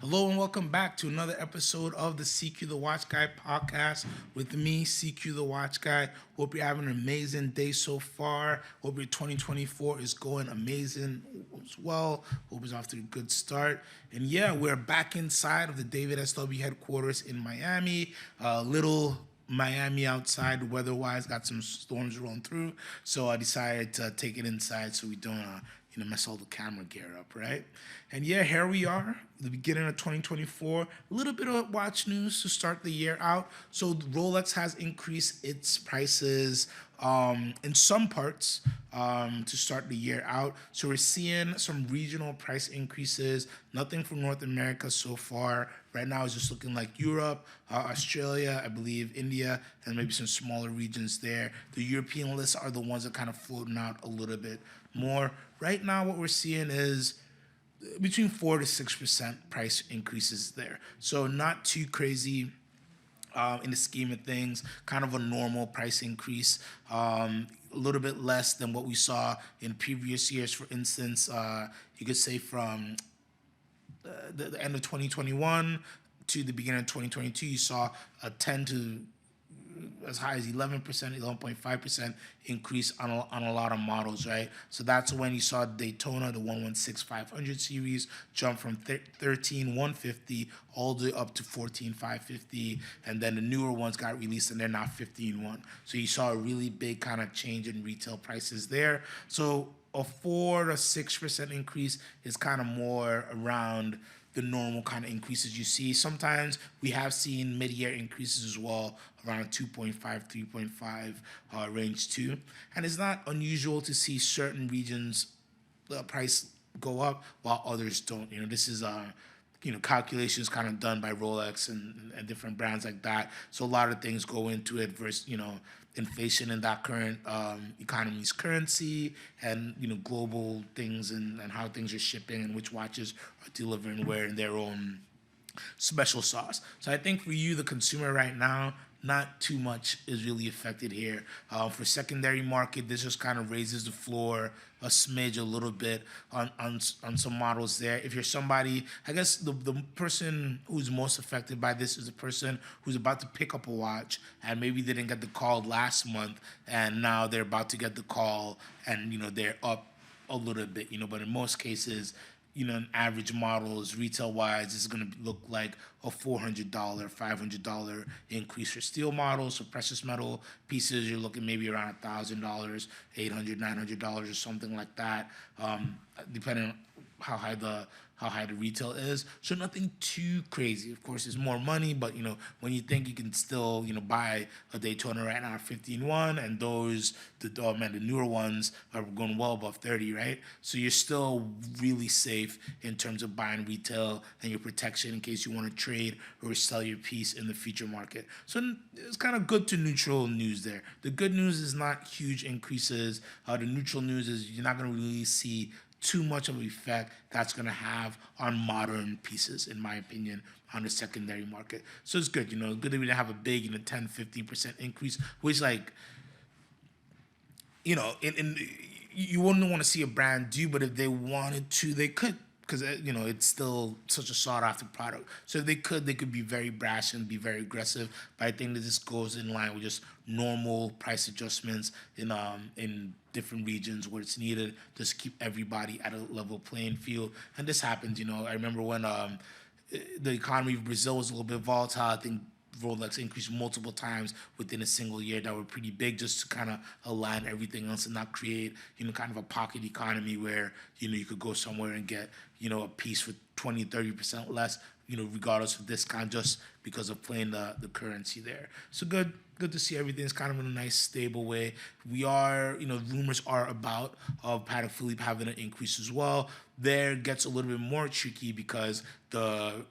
Hello and welcome back to another episode of the CQ the Watch Guy podcast with me, CQ the Watch Guy. Hope you're having an amazing day so far. Hope your 2024 is going amazing as well. Hope it's off to a good start. And yeah, we're back inside of the DavidSW headquarters in Miami. Little Miami outside, weather-wise, got some storms rolling through. So I decided to take it inside so we don't mess all the camera gear up, right? And yeah, here we are, the beginning of 2024. A little bit of watch news to start the year out. So Rolex has increased its prices in some parts to start the year out. So we're seeing some regional price increases. Nothing from North America so far. Right now it's just looking like Europe, Australia, I believe India, and maybe some smaller regions there. The European lists are the ones that kind of floating out a little bit more. Right now what we're seeing is between 4 to 6% price increases there. So not too crazy in the scheme of things, kind of a normal price increase, a little bit less than what we saw in previous years. For instance, you could say from the end of 2021 to the beginning of 2022, you saw a 10 to as high as 11%, 11.5% increase on a lot of models, right? So that's when you saw Daytona, the 116-500 series, jump from 13,150 all the way up to 14,550, and then the newer ones got released and they're now 15,1. So you saw a really big kind of change in retail prices there. So a 4 to 6% increase is kind of more around the normal kind of increases you see. Sometimes we have seen mid-year increases as well, around 2.5, 3.5 range too. And it's not unusual to see certain regions price go up while others don't. This is calculations kind of done by Rolex and different brands like that. So a lot of things go into it versus, inflation in that current economy's currency and, global things and how things are shipping and which watches are delivering where in their own special sauce. So I think for you, the consumer right now, not too much is really affected here. For secondary market, this just kind of raises the floor a smidge a little bit on some models there. If you're somebody, I guess the person who's most affected by this is the person who's about to pick up a watch and maybe they didn't get the call last month and now they're about to get the call and, they're up a little bit, but in most cases, an average models retail-wise is going to look like a $400, $500 increase for steel models. For precious metal pieces, you're looking maybe around $1,000, $800, $900 or something like that, depending on how high the retail is. So nothing too crazy. Of course, it's more money, but when you think you can still buy a Daytona right now at 15.1, and the newer ones are going well above 30, right? So you're still really safe in terms of buying retail and your protection in case you want to trade or sell your piece in the future market. So it's kind of good to neutral news there. The good news is not huge increases. The neutral news is you're not going to really see too much of an effect that's going to have on modern pieces, in my opinion, on the secondary market. So it's good, it's good that we didn't have a big, 10, 15% increase, which you wouldn't want to see a brand do, but if they wanted to, they could, because, it's still such a sought-after product. So if they could be very brash and be very aggressive, but I think that this goes in line with just normal price adjustments in different regions where it's needed, just keep everybody at a level playing field. And this happens, I remember when the economy of Brazil was a little bit volatile. I think Rolex increased multiple times within a single year that were pretty big, just to kind of align everything else and not create, kind of a pocket economy where, you could go somewhere and get, a piece for 20, 30% less, regardless of discount, just because of playing the currency there. So good to see everything's kind of in a nice, stable way. We are, rumors are about of Patek Philippe having an increase as well. There gets a little bit more tricky because the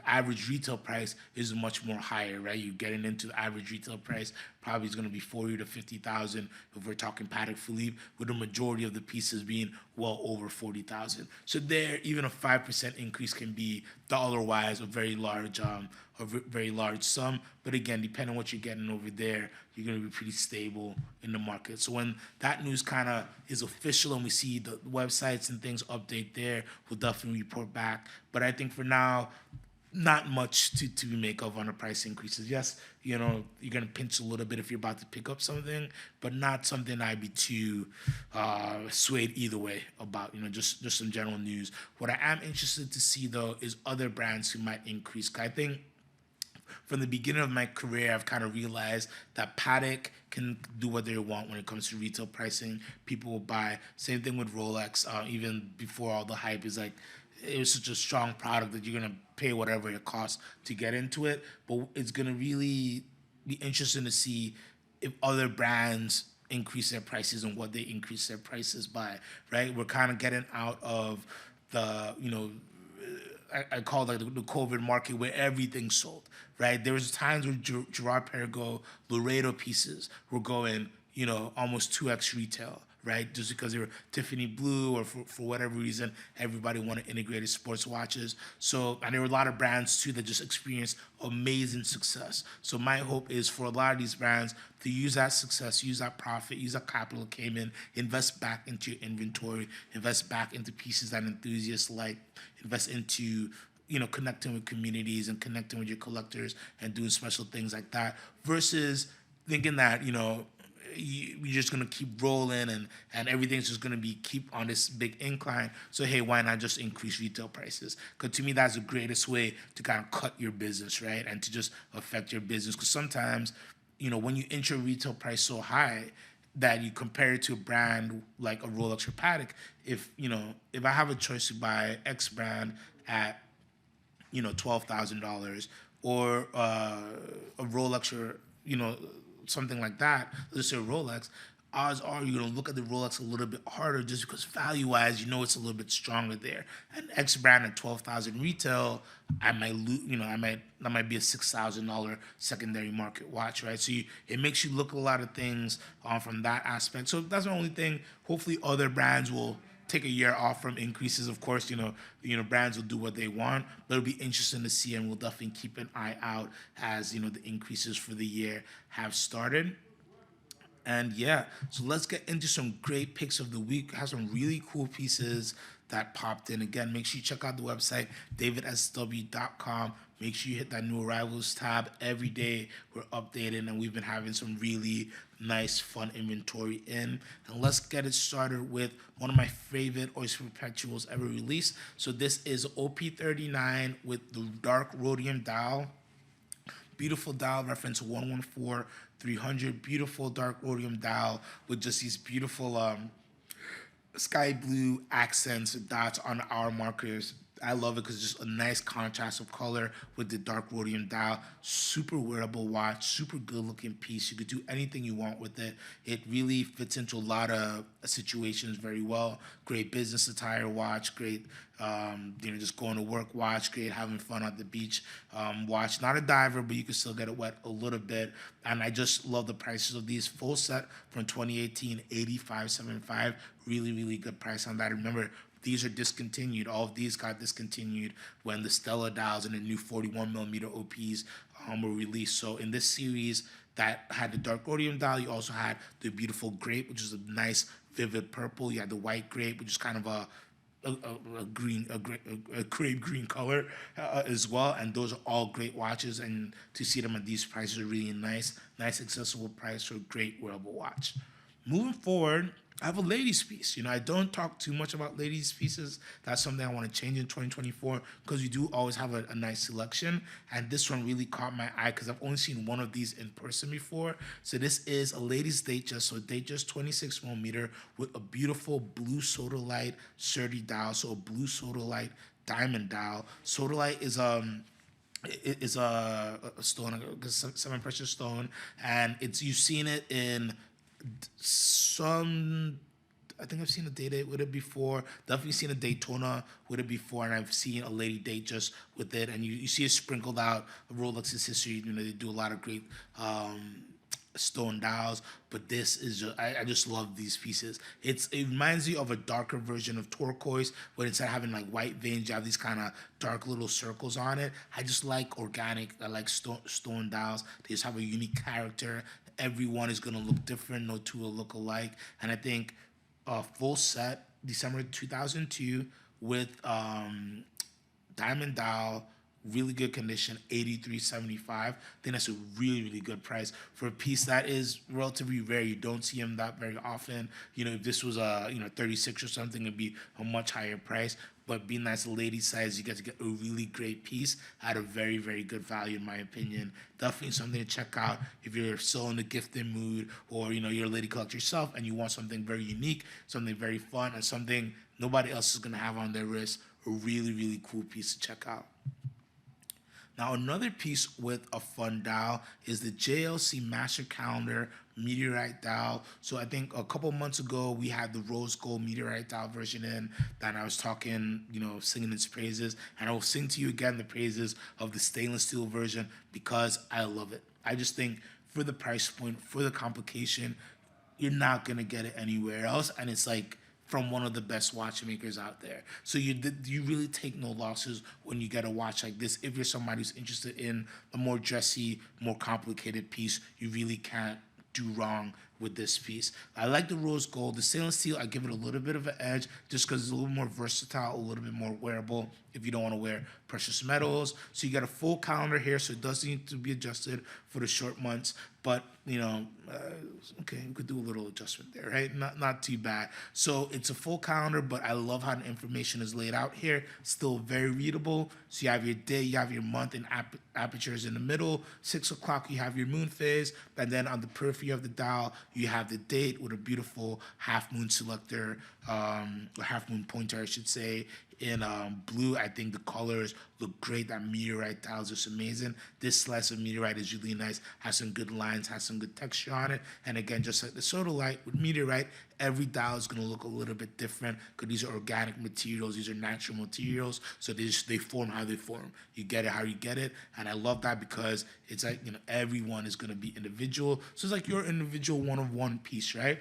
average retail price is much more higher, right? You're getting into the average retail price probably is going to be 40 to 50,000 if we're talking Patek Philippe, with the majority of the pieces being well over 40,000. So there, even a 5% increase can be dollar-wise a very large very large sum. But again, depending on what you're getting over there, you're going to be pretty stable in the market. So when that news kind of is official and we see the websites and things update there, we'll definitely report back. But I think for now, not much to make of on the price increases. Yes, you're going to pinch a little bit if you're about to pick up something, but not something I'd be too swayed either way about, just some general news. What I am interested to see, though, is other brands who might increase. I think from the beginning of my career, I've kind of realized that Patek can do what they want when it comes to retail pricing. People will buy. Same thing with Rolex. Even before all the hype is like, it was such a strong product that you're going to pay whatever it costs to get into it. But it's going to really be interesting to see if other brands increase their prices and what they increase their prices by, right? We're kind of getting out of the, I call it like the COVID market where everything's sold, right? There was times where Girard-Perregaux Laredo pieces were going, almost 2x retail, right? Just because they were Tiffany blue or for whatever reason, everybody wanted integrated sports watches. So, and there were a lot of brands too that just experienced amazing success. So my hope is for a lot of these brands to use that success, use that profit, use that capital that came in, invest back into your inventory, invest back into pieces that enthusiasts like, invest into connecting with communities and connecting with your collectors and doing special things like that versus thinking that, you're just going to keep rolling and everything's just going to be keep on this big incline. So, hey, why not just increase retail prices? Because to me, that's the greatest way to kind of cut your business, right? And to just affect your business. Because sometimes, when you enter a retail price so high that you compare it to a brand like a Rolex or Patek, if I have a choice to buy X brand at, $12,000 or a Rolex or, something like that, let's say Rolex, odds are you're going to look at the Rolex a little bit harder just because value-wise, it's a little bit stronger there. And X brand at $12,000 retail, I might lose, that might be a $6,000 secondary market watch, right? So it makes you look at a lot of things from that aspect. So that's the only thing. Hopefully other brands will take a year off from increases. Of course, brands will do what they want, but it'll be interesting to see, and we'll definitely keep an eye out as, the increases for the year have started. And yeah, so let's get into some great picks of the week. Have some really cool pieces that popped in. Again, make sure you check out the website, DavidSW.com. Make sure you hit that new arrivals tab. Every day we're updating, and we've been having some really nice, fun inventory in. And let's get it started with one of my favorite Oyster Perpetuals ever released. So this is OP39 with the dark Rhodium dial. Beautiful dial, reference 114300. Beautiful dark Rhodium dial with just these beautiful sky blue accents, dots on our markers. I love it because it's just a nice contrast of color with the dark Rhodium dial. Super wearable watch, super good looking piece. You could do anything you want with it. It really fits into a lot of situations very well. Great business attire watch, great just going to work watch, great having fun at the beach watch. Not a diver, but you can still get it wet a little bit. And I just love the prices of these. Full set from 2018, $85.75. Really, really good price on that. Remember, these are discontinued. All of these got discontinued when the Stella dials and the new 41mm OPs were released. So in this series that had the dark Rhodium dial, you also had the beautiful grape, which is a nice vivid purple. You had the white grape, which is kind of a crepe green color as well. And those are all great watches. And to see them at these prices are really nice. Nice accessible price for a great wearable watch. Moving forward, I have a ladies piece. I don't talk too much about ladies pieces. That's something I want to change in 2024 because we do always have a nice selection. And this one really caught my eye because I've only seen one of these in person before. So this is a ladies Datejust. So Datejust 26mm with a beautiful blue Sodalite Serti dial. So a blue Sodalite diamond dial. Sodalite is a stone, a semi-precious stone, and you've seen it in I think I've seen a Date with it before. Definitely seen a Daytona with it before, and I've seen a lady Datejust with it. And you see it sprinkled out of Rolex's history. They do a lot of great stone dials, but this is just I just love these pieces. It reminds you of a darker version of turquoise, but instead of having like white veins, you have these kind of dark little circles on it. I just like organic. I like stone dials. They just have a unique character. Everyone is gonna look different. No two will look alike. And I think full set December 2002 with diamond dial, really good condition, 83.75. I think that's a really good price for a piece that is relatively rare. You don't see them that very often. If this was a 36 or something, it'd be a much higher price. But being that's a lady size, you get to get a really great piece at a very good value, in my opinion. Definitely something to check out if you're still in the gifting mood, or you're a lady collector yourself and you want something very unique, something very fun, and something nobody else is gonna have on their wrist. A really cool piece to check out. Now, another piece with a fun dial is the JLC Master Calendar Meteorite dial. So I think a couple months ago, we had the rose gold Meteorite dial version in that I was talking, singing its praises. And I will sing to you again the praises of the stainless steel version because I love it. I just think for the price point, for the complication, you're not going to get it anywhere else. And it's like from one of the best watchmakers out there. So you really take no losses when you get a watch like this. If you're somebody who's interested in a more dressy, more complicated piece, you really can't do wrong with this piece. I like the rose gold. The stainless steel, I give it a little bit of an edge just because it's a little more versatile, a little bit more wearable if you don't want to wear precious metals. So you got a full calendar here, so it does need to be adjusted for the short months. But, okay, we could do a little adjustment there, right? Not too bad. So it's a full calendar, but I love how the information is laid out here. Still very readable. So you have your day, you have your month, and apertures in the middle. 6 o'clock, you have your moon phase. And then on the periphery of the dial, you have the date with a beautiful half moon selector, or half moon pointer, I should say. In blue, I think the colors look great. That meteorite dial is just amazing. This slice of meteorite is really nice. Has some good lines, has some good texture on it. And again, just like the Sodalite with meteorite, every dial is going to look a little bit different because these are organic materials. These are natural materials. So they form how they form. You get it how you get it. And I love that because it's like, everyone is going to be individual. So it's like your individual one-of-one piece, right?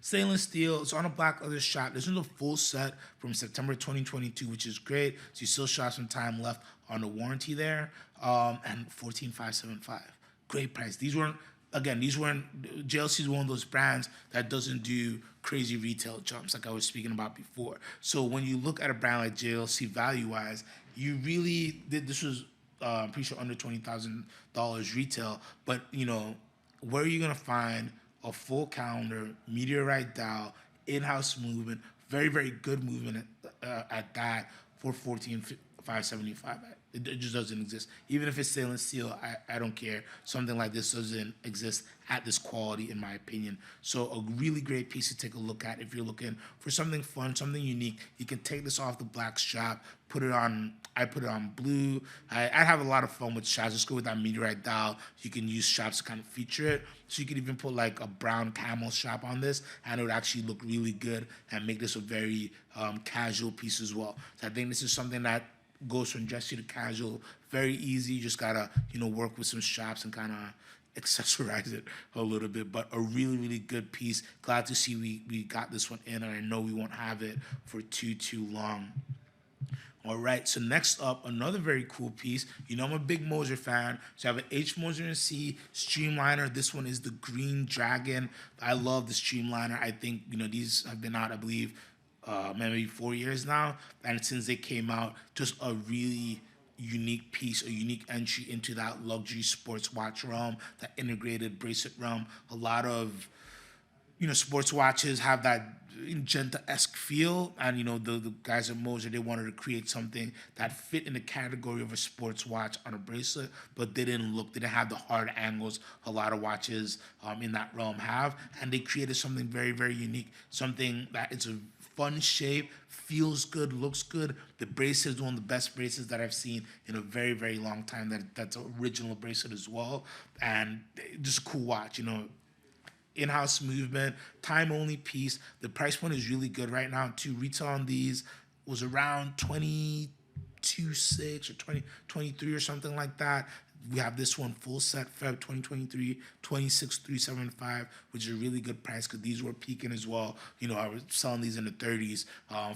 Stainless steel, it's on a black leather strap. This is a full set from September 2022, which is great. So you still have some time left on the warranty there. And $14,575. Great price. These weren't, JLC is one of those brands that doesn't do crazy retail jumps like I was speaking about before. So when you look at a brand like JLC value-wise, you really did, this was, I'm pretty sure under $20,000 retail, but, where are you going to find a full calendar, meteorite dial, in-house movement, very good movement at that for $14,575. It just doesn't exist. Even if it's stainless steel, I don't care. Something like this doesn't exist at this quality, in my opinion. So a really great piece to take a look at if you're looking for something fun, something unique. You can take this off the black strap, put it on. I put it on blue. I have a lot of fun with straps. Just go with that meteorite dial. You can use straps to kind of feature it. So you could even put like a brown camel strap on this, and it would actually look really good and make this a very casual piece as well. So I think this is something that goes from dressy to casual, very easy. You just gotta, work with some straps and kind of accessorize it a little bit. But a really good piece. Glad to see we got this one in, and I know we won't have it for too long. All right, so next up, another very cool piece. I'm a big Moser fan. So I have an H Moser and C Streamliner. This one is the Green Dragon. I love the Streamliner. I think, these have been out, I believe, maybe 4 years now. And since they came out, just a really unique piece, a unique entry into that luxury sports watch realm, that integrated bracelet realm. A lot of, sports watches have that Magenta-esque feel, and the guys at Moser, they wanted to create something that fit in the category of a sports watch on a bracelet, but they didn't have the hard angles a lot of watches in that realm have, and they created something very unique, something that it's a fun shape, feels good, looks good. The bracelet is one of the best bracelets that I've seen in a very long time. That's an original bracelet as well, and just a cool watch, in-house movement, time-only piece. The price point is really good right now, too. Retail on these was around $22,600 or $23,000 or something like that. We have this one full set Feb 2023, 26375, which is a really good price because these were peaking as well. You know, I was selling these in the 30s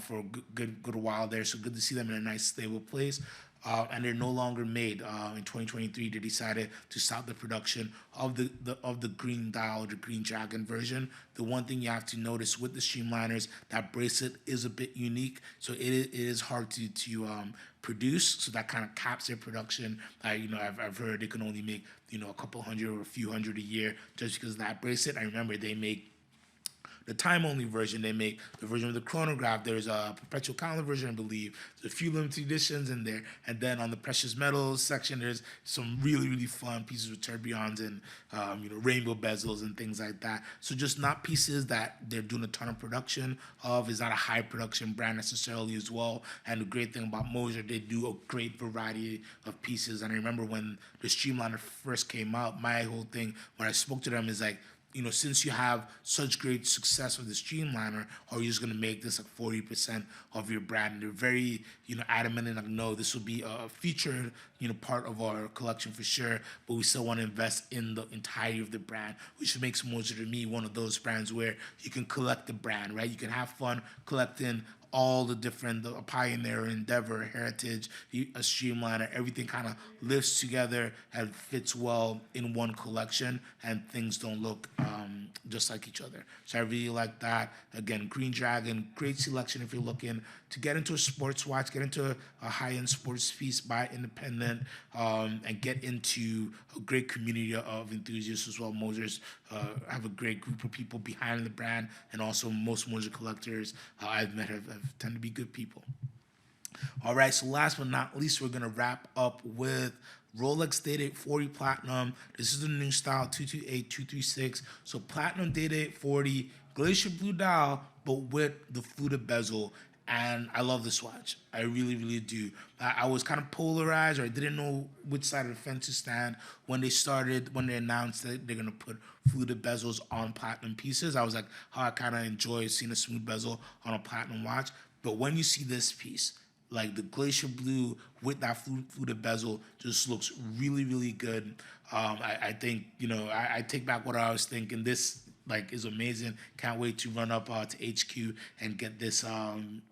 for a good while there. So good to see them in a nice stable place. And they're no longer made. In 2023, they decided to stop the production of the green dial, the green dragon version. The one thing you have to notice with the Streamliners, that bracelet is a bit unique, so it is hard to produce. So that kind of caps their production. You know, I've heard they can only make, you know, a couple hundred or a few hundred a year just because of that bracelet. I remember they make the time-only version. They make the version with the chronograph. There's a perpetual calendar version, I believe. There's a few limited editions in there. And then on the precious metals section, there's some really, really fun pieces with tourbillons and, you know, rainbow bezels and things like that. So just not pieces that they're doing a ton of production of. It's not a high production brand necessarily as well. And the great thing about Moser, they do a great variety of pieces. And I remember when the Streamliner first came out, my whole thing when I spoke to them is like, you know, since you have such great success with the Streamliner, are you just going to make this like 40% of your brand? And they're very, you know, adamant and like, no, this will be a featured, you know, part of our collection for sure, but we still want to invest in the entirety of the brand, which makes Moser to me one of those brands where you can collect the brand, right? You can have fun collecting all the different, the Pioneer, Endeavor, Heritage, a Streamliner, everything kind of lives together and fits well in one collection, and things don't look just like each other. So I really like that. Again, Green Dragon, great selection if you're looking to get into a sports watch, get into a high-end sports piece, buy independent, and get into a great community of enthusiasts as well. Mosers have a great group of people behind the brand, and also most Moser collectors I've met have tend to be good people. All right, so last but not least, we're gonna wrap up with Rolex Date 40 Platinum. This is the new style 228236. So Platinum Date 40, glacier blue dial, but with the fluted bezel. And I love this watch. I really, really do. I was kind of polarized, or I didn't know which side of the fence to stand when they announced that they're gonna put fluted bezels on platinum pieces. I was like, oh, I kind of enjoy seeing a smooth bezel on a platinum watch. But when you see this piece, like the glacier blue with that fluted bezel, just looks really, really good. I think, you know, I take back what I was thinking. This like is amazing. Can't wait to run up to HQ and get this on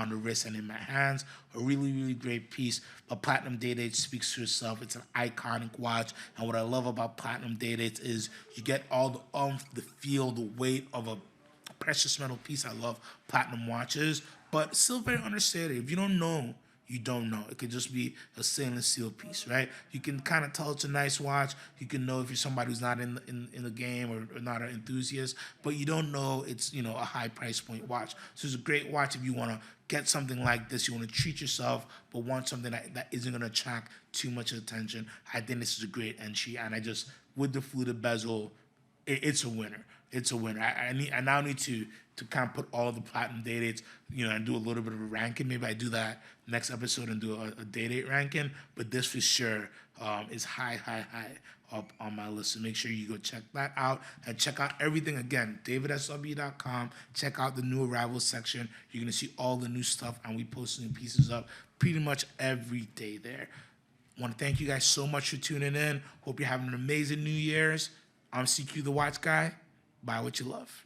the wrist and in my hands. A really, really great piece. But Platinum Date speaks for itself. It's an iconic watch. And what I love about Platinum Date is you get all the oomph, the feel, the weight of a precious metal piece. I love platinum watches, but still very understated. If you don't know, you don't know. It could just be a stainless steel piece, right? You can kind of tell it's a nice watch. You can know if you're somebody who's not in the game or not an enthusiast, but you don't know it's, you know, a high price point watch. So it's a great watch if you want to get something like this. You want to treat yourself, but want something that isn't going to attract too much attention. I think this is a great entry, and I just, with the fluted bezel, it's a winner. It's a winner. I now need to kind of put all the platinum dates, you know, and do a little bit of a ranking. Maybe I do that next episode and do a date ranking. But this for sure is high up on my list. So make sure you go check that out and check out everything again. DavidSW.com. Check out the new arrivals section. You're gonna see all the new stuff, and we post new pieces up pretty much every day there. I want to thank you guys so much for tuning in. Hope you're having an amazing New Year's. I'm CQ the Watch Guy. Buy what you love.